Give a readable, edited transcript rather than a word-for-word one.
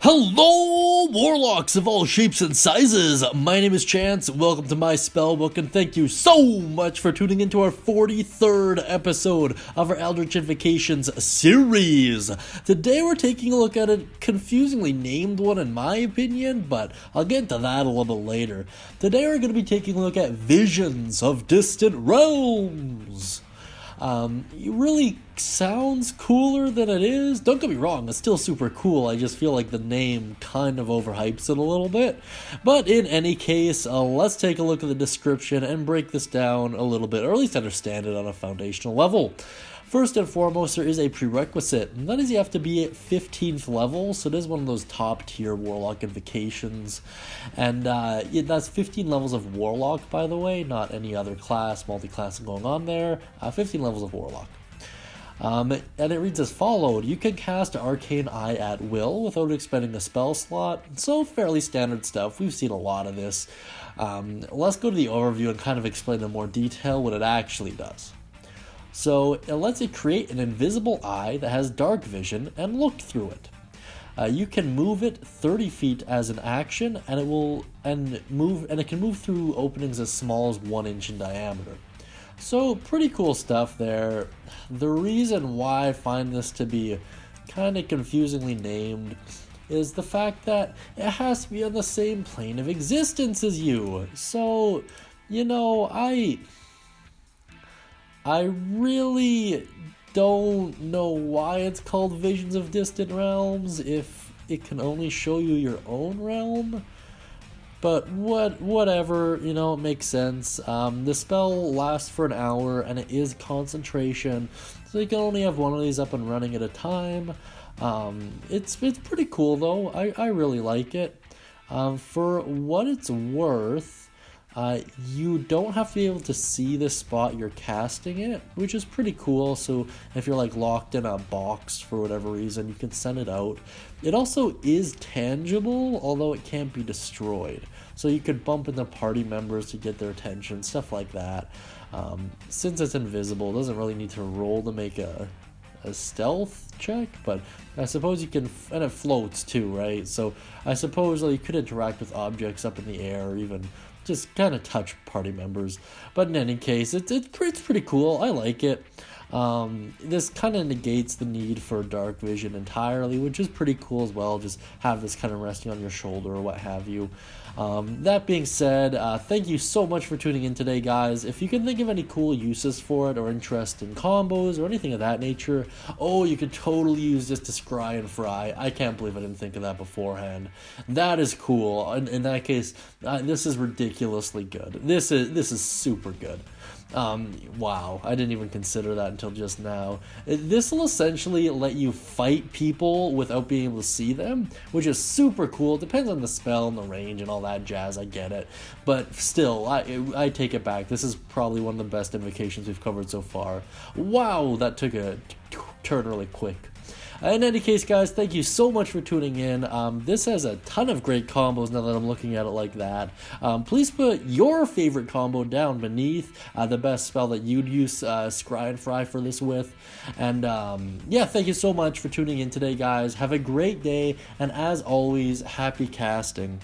Hello, Warlocks of all shapes and sizes! My name is Chance, welcome to my Spellbook, and thank you so much for tuning into our 43rd episode of our Eldritch Invocations series. Today we're taking a look at a confusingly named one in my opinion, but I'll get into that a little bit later. Today we're going to be taking a look at Visions of Distant Realms. It really sounds cooler than it is. Don't get me wrong, it's still super cool. I just feel like the name kind of overhypes it a little bit. But in any case, let's take a look at the description and break this down a little bit, or at least understand it on a foundational level. First and foremost, there is a prerequisite, and that is you have to be at 15th level, so it is one of those top tier Warlock invocations, and that's 15 levels of Warlock, by the way, not any other class, multi-class going on there, 15 levels of Warlock. And it reads as followed: you can cast Arcane Eye at will without expending a spell slot, so fairly standard stuff, we've seen a lot of this. Let's go to the overview and kind of explain in more detail what it actually does. So it lets it create an invisible eye that has dark vision and look through it. You can move it 30 feet as an action, and it can move through openings as small as 1 inch in diameter. So pretty cool stuff there. The reason why I find this to be kind of confusingly named is the fact that it has to be on the same plane of existence as you. So, you know, I really don't know why it's called Visions of Distant Realms if it can only show you your own realm. But whatever, you know, it makes sense. The spell lasts for an hour and it is concentration, so you can only have one of these up and running at a time. It's pretty cool though. I really like it. For what it's worth, you don't have to be able to see the spot you're casting it, which is pretty cool. So if you're like locked in a box for whatever reason, you can send it out. It also is tangible, although it can't be destroyed. So you could bump into party members to get their attention, stuff like that. Since it's invisible, it doesn't really need to roll to make a stealth check, but I suppose you can, and it floats too, right? So I suppose you could interact with objects up in the air, or even just kind of touch party members. But in any case, it's pretty cool. I like it. This kind of negates the need for dark vision entirely, which is pretty cool as well. Just have this kind of resting on your shoulder or what have you. That being said, thank you so much for tuning in today, guys. If you can think of any cool uses for it or interesting combos or anything of that nature, oh, you could totally use this to scry and fry. I can't believe I didn't think of that beforehand. That is cool. In that case, this is ridiculously good. This is super good. Wow, I didn't even consider that until just now. This will essentially let you fight people without being able to see them, which is super cool. It depends on the spell and the range and all that jazz, I get it. But still, I take it back. This is probably one of the best invocations we've covered so far. Wow, that took a turn really quick. In any case, guys, thank you so much for tuning in. This has a ton of great combos now that I'm looking at it like that. Please put your favorite combo down beneath, the best spell that you'd use Scry and Fry for this with. And yeah, thank you so much for tuning in today, guys. Have a great day, and as always, happy casting.